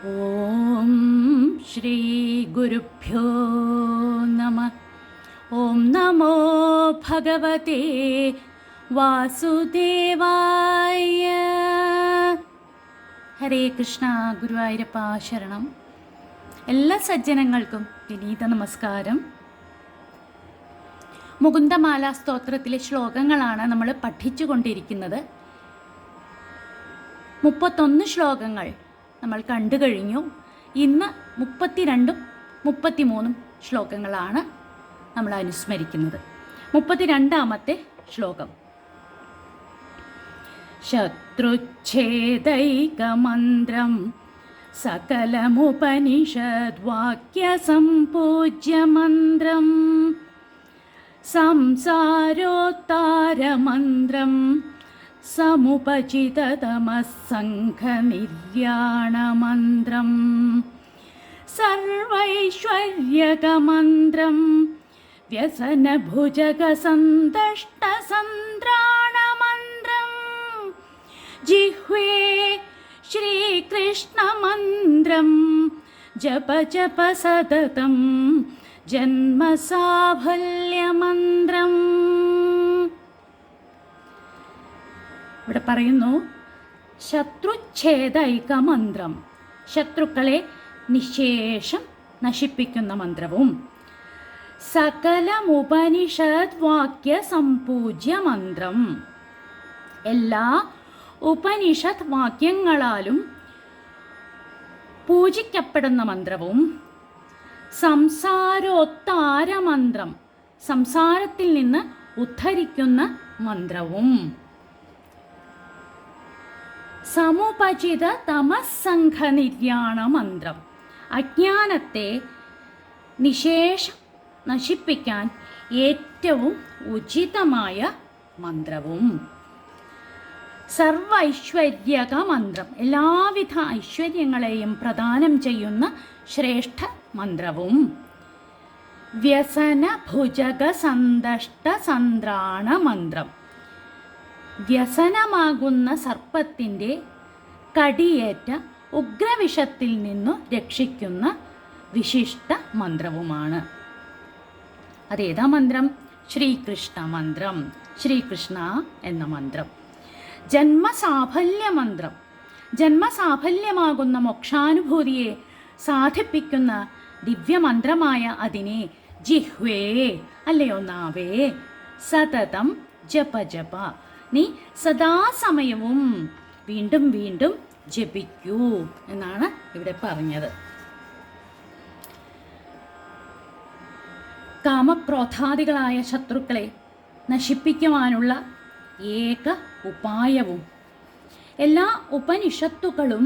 ഓം ശ്രീ ഗുരുഭ്യോ നമഃ. ഓം നമോ ഭഗവതേ വാസുദേവായ. ഹരേ കൃഷ്ണ. ഗുരുവായൂരപ്പ ശരണം. എല്ലാ സജ്ജനങ്ങൾക്കും വിനീത നമസ്കാരം. മുകുന്ദമാല സ്തോത്രത്തിലെ ശ്ലോകങ്ങളാണ് നമ്മൾ പഠിച്ചുകൊണ്ടിരിക്കുന്നത്. 31 ശ്ലോകങ്ങൾ നമ്മൾ കണ്ടു കഴിഞ്ഞു. ഇന്ന് 32ഉം 33ഉം ശ്ലോകങ്ങളാണ് നമ്മൾ അനുസ്മരിക്കുന്നത്. 32ാമത്തെ ശ്ലോകം. ശത്രുച്ഛേദൈകമന്ത്രം സകലമുപനിഷദ്വാക്യസംപൂജ്യമന്ത്രം സംസാരോത്താരമന്ത്രം സമുപചിതതമസ്സംഘനിര്യാണമന്ത്രം സർവൈശ്വര്യകമന്ത്രം വ്യസനഭുജഗസന്തഷ്ടസന്ത്രാണമന്ത്രം ജിഹ്വേ ശ്രീകൃഷ്ണമന്ത്രം ജപ ജപ സതതം ജന്മസാഫല്യമന്ത്രം. ഇവിടെ പറയുന്നു ശത്രുച്ഛേദൈക മന്ത്രം, ശത്രുക്കളെ നിശേഷം നശിപ്പിക്കുന്ന മന്ത്രവും, സകലമുപനിഷദ് വാക്യ സംപൂജ്യ മന്ത്രം, എല്ലാ ഉപനിഷത് വാക്യങ്ങളാലും പൂജിക്കപ്പെടുന്ന മന്ത്രവും, സംസാരോത്താര മന്ത്രം, സംസാരത്തിൽ നിന്ന് ഉദ്ധരിക്കുന്ന മന്ത്രവും, സമുപചിത തമസ്സംഘനിര്യാണ മന്ത്രം, അജ്ഞാനത്തെ നിശേഷം നശിപ്പിക്കാൻ ഏറ്റവും ഉചിതമായ മന്ത്രവും, സർവൈശ്വര്യക മന്ത്രം, എല്ലാവിധ ഐശ്വര്യങ്ങളെയും പ്രദാനം ചെയ്യുന്ന ശ്രേഷ്ഠ മന്ത്രവും, വ്യസന ഭുജഗ സന്തഷ്ട സന്ത്രാണ മന്ത്രം, വ്യസനമാകുന്ന സർപ്പത്തിൻ്റെ കടിയേറ്റ ഉഗ്രവിഷത്തിൽ നിന്നു രക്ഷിക്കുന്ന വിശിഷ്ട മന്ത്രവുമാണ്. അതേതാ മന്ത്രം? ശ്രീകൃഷ്ണ മന്ത്രം, ശ്രീകൃഷ്ണ എന്ന മന്ത്രം. ജന്മസാഫല്യ മന്ത്രം, ജന്മസാഫല്യമാകുന്ന മോക്ഷാനുഭൂതിയെ സാധിപ്പിക്കുന്ന ദിവ്യമന്ത്രമായ അതിനെ ജിഹ്വേ, അല്ലയോ നാവേ, സതതം ജപ ജപ, നീ സദാസമയവും വീണ്ടും വീണ്ടും ജപിക്കൂ എന്നാണ് ഇവിടെ പറഞ്ഞത്. കാമക്രോധാദികളായ ശത്രുക്കളെ നശിപ്പിക്കുവാനുള്ള ഏക ഉപായവും എല്ലാ ഉപനിഷത്തുക്കളും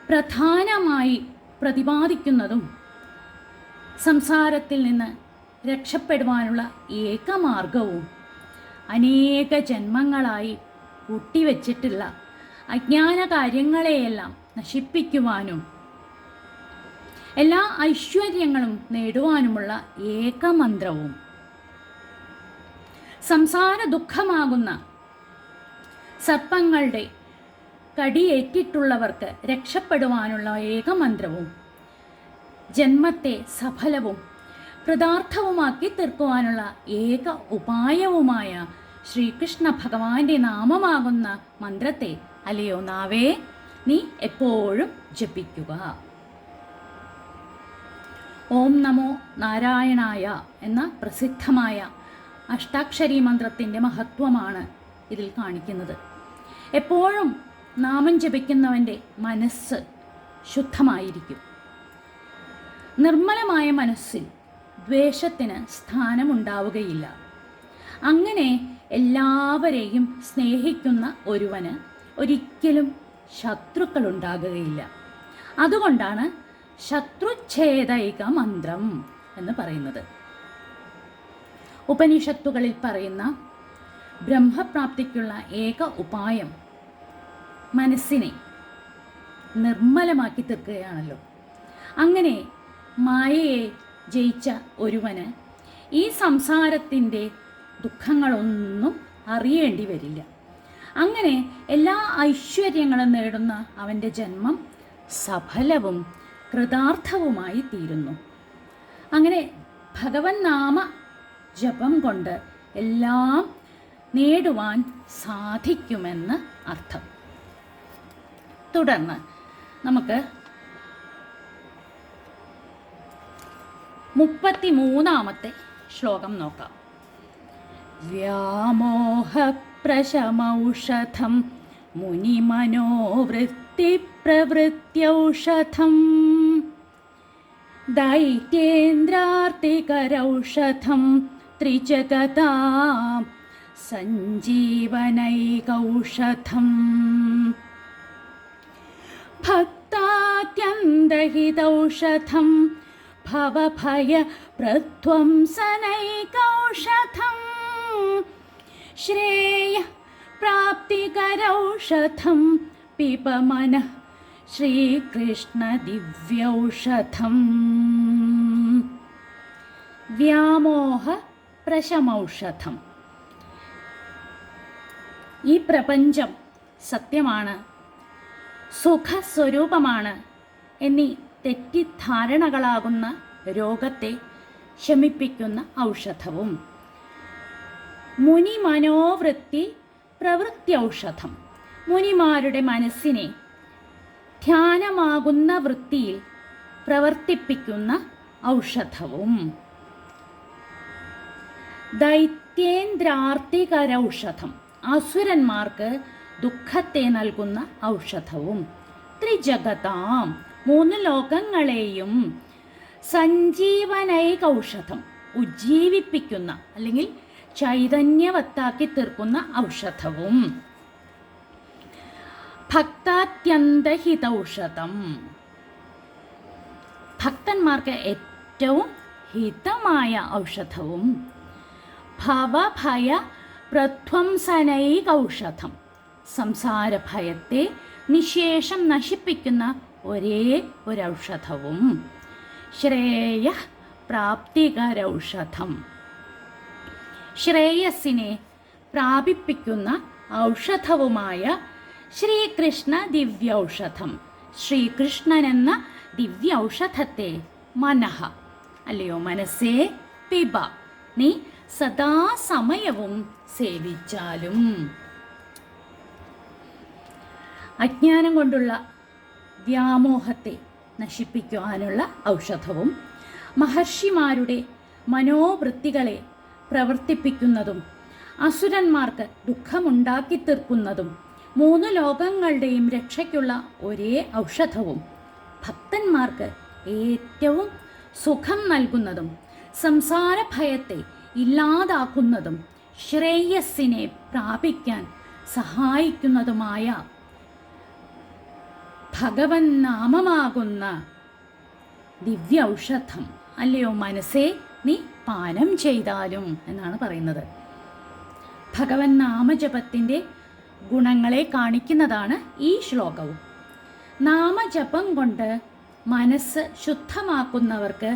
പ്രധാനമായി പ്രതിപാദിക്കുന്നതും സംസാരത്തിൽ നിന്ന് രക്ഷപ്പെടുവാനുള്ള ഏക മാർഗവും അനേക ജന്മങ്ങളായി കൂട്ടിവെച്ചിട്ടുള്ള അജ്ഞാന കാര്യങ്ങളെയെല്ലാം നശിപ്പിക്കുവാനും എല്ലാ ഐശ്വര്യങ്ങളും നേടുവാനുമുള്ള ഏകമന്ത്രവും, സംസാര ദുഃഖമാകുന്ന സർപ്പങ്ങളുടെ കടിയേറ്റിട്ടുള്ളവർക്ക് രക്ഷപ്പെടുവാനുള്ള ഏകമന്ത്രവും, ജന്മത്തെ സഫലവും കൃതാർത്ഥവുമാക്കി തീർക്കുവാനുള്ള ഏക ഉപായവുമായ ശ്രീകൃഷ്ണ ഭഗവാന്റെ നാമമാകുന്ന മന്ത്രത്തെ, അല്ലയോ നാവേ, നീ എപ്പോഴും ജപിക്കുക. ഓം നമോ നാരായണായ എന്ന പ്രസിദ്ധമായ അഷ്ടാക്ഷരി മന്ത്രത്തിൻ്റെ മഹത്വമാണ് ഇതിൽ കാണിക്കുന്നത്. എപ്പോഴും നാമം ജപിക്കുന്നവൻ്റെ മനസ്സ് ശുദ്ധമായിരിക്കും. നിർമ്മലമായ മനസ്സിൽ ദ്വേഷത്തിന് സ്ഥാനമുണ്ടാവുകയില്ല. അങ്ങനെ എല്ലാവരെയും സ്നേഹിക്കുന്ന ഒരുവന് ഒരിക്കലും ശത്രുക്കളുണ്ടാകുകയില്ല. അതുകൊണ്ടാണ് ശത്രുച്ഛേദൈക മന്ത്രം എന്ന് പറയുന്നത്. ഉപനിഷത്തുകളിൽ പറയുന്ന ബ്രഹ്മപ്രാപ്തിക്കുള്ള ഏക ഉപായം മനസ്സിനെ നിർമ്മലമാക്കി തീർക്കുകയാണല്ലോ. അങ്ങനെ മായയെ ജയിച്ച ഒരുവന് ഈ സംസാരത്തിൻ്റെ ദുഃഖങ്ങളൊന്നും അറിയേണ്ടി വരില്ല. അങ്ങനെ എല്ലാ ഐശ്വര്യങ്ങളും നേടുന്ന അവൻ്റെ ജന്മം സഫലവും കൃതാർത്ഥവുമായി തീരുന്നു. അങ്ങനെ ഭഗവൻ നാമ ജപം കൊണ്ട് എല്ലാം നേടുവാൻ സാധിക്കുമെന്ന് അർത്ഥം. തുടർന്ന് നമുക്ക് 33-ാമത്തെ ശ്ലോകം നോക്കാം. വ്യാമോഹപ്രശമൗഷധം മുനിമനോവൃത്തിപ്രവൃത്യൗഷധം ദൈത്യേന്ദ്രാർത്തികരൗഷധം ത്രിജഗതാം സഞ്ജീവനൈകൗഷധം ഭക്താത്യന്തഹിതൗഷധം ഭവഭയപ്രധ്വംസനൈകൗഷധം ശ്രേയ പ്രാപ്തികരൗഷധം പിബമനഃ ശ്രീകൃഷ്ണ ദിവ്യൗഷധം. വ്യാമോഹ പ്രശമൗഷധം. ഈ പ്രപഞ്ചം സത്യമാണ്, സുഖസ്വരൂപമാണ് എന്നീ തെറ്റിദ്ധാരണകളാകുന്ന രോഗത്തെ ശമിപ്പിക്കുന്ന ഔഷധവും മുനി മനോവൃത്തി പ്രവൃത്തിഔഷധം. മുനിമാരുടെ മനസ്സിനെ ധ്യാനമാകുന്ന വൃത്തിയിൽ പ്രവർത്തിപ്പിക്കുന്ന ഔഷധവും ദൈത്യേന്ദ്രാർത്തികരൗഷധം. അസുരന്മാർക്ക് ദുഃഖത്തെ നൽകുന്ന ഔഷധവും ത്രിജഗതാം 3 ലോകങ്ങളെയും സഞ്ജീവനൈകൗഷധം ഉജ്ജീവിപ്പിക്കുന്ന അല്ലെങ്കിൽ ചൈതന്യവത്താക്കി തീർക്കുന്ന ഔഷധവും ഭക്താത്യന്തഹിതൗഷധം. ഭക്തന്മാർക്ക് ഏറ്റവും ഹിതമായ ഔഷധവും ഭവഭയ പ്രധ്വംസനൈകൗഷധം. സംസാരഭയത്തെ നിശേഷം നശിപ്പിക്കുന്ന ഒരേ ഒരൗഷധവും ശ്രേയ പ്രാപ്തികരൗഷധം. ശ്രേയസ്സിനെ പ്രാപിപ്പിക്കുന്ന ഔഷധവുമായ ശ്രീകൃഷ്ണ ദിവ്യൗഷധം. ശ്രീകൃഷ്ണൻ എന്ന ദിവ്യൗഷധത്തെ മനഃ അല്ലയോ മനസ്സേ പിബ, നീ സദാസമയവും സേവിച്ചാലും. അജ്ഞാനം കൊണ്ടുള്ള വ്യാമോഹത്തെ നശിപ്പിക്കുവാനുള്ള ഔഷധവും മഹർഷിമാരുടെ മനോവൃത്തികളെ പ്രവർത്തിപ്പിക്കുന്നതും അസുരന്മാർക്ക് ദുഃഖമുണ്ടാക്കി തീർക്കുന്നതും 3 ലോകങ്ങളുടെയും രക്ഷയ്ക്കുള്ള ഒരേ ഔഷധവും ഭക്തന്മാർക്ക് ഏറ്റവും സുഖം നൽകുന്നതും സംസാരഭയത്തെ ഇല്ലാതാക്കുന്നതും ശ്രേയസ്സിനെ പ്രാപിക്കാൻ സഹായിക്കുന്നതുമായ ഭഗവൻ നാമമാകുന്ന ദിവ്യ ഔഷധം അല്ലയോ മനസ്സേ നീ പാനം ചെയ്താലും എന്നാണ് പറയുന്നത്. ഭഗവൻ നാമജപത്തിൻ്റെ ഗുണങ്ങളെ കാണിക്കുന്നതാണ് ഈ ശ്ലോകവും. നാമജപം കൊണ്ട് മനസ്സ് ശുദ്ധമാക്കുന്നവർക്ക്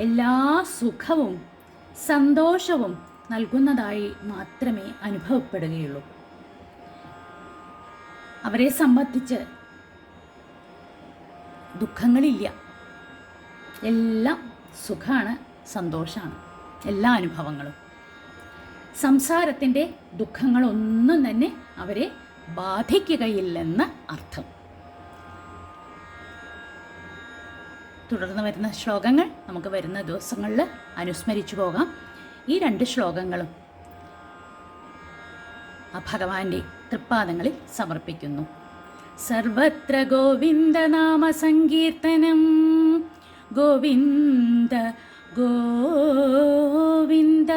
എല്ലാ സുഖവും സന്തോഷവും നൽകുന്നതായി മാത്രമേ അനുഭവപ്പെടുകയുള്ളൂ. അവരെ സംബന്ധിച്ച് ദുഃഖങ്ങളില്ല, എല്ലാം സുഖമാണ്, സന്തോഷമാണ് എല്ലാ അനുഭവങ്ങളും. സംസാരത്തിൻ്റെ ദുഃഖങ്ങളൊന്നും തന്നെ അവരെ ബാധിക്കുകയില്ലെന്ന് അർത്ഥം. തുടർന്ന് വരുന്ന ശ്ലോകങ്ങൾ നമുക്ക് വരുന്ന ദിവസങ്ങളിൽ അനുസ്മരിച്ചു പോകാം. ഈ 2 ശ്ലോകങ്ങളും ആ ഭഗവാന്റെ തൃപ്പാദങ്ങളിൽ സമർപ്പിക്കുന്നു. സർവത്ര ഗോവിന്ദ നാമ സങ്കീർത്തനം, ഗോവിന്ദ ഗോവിന്ദ.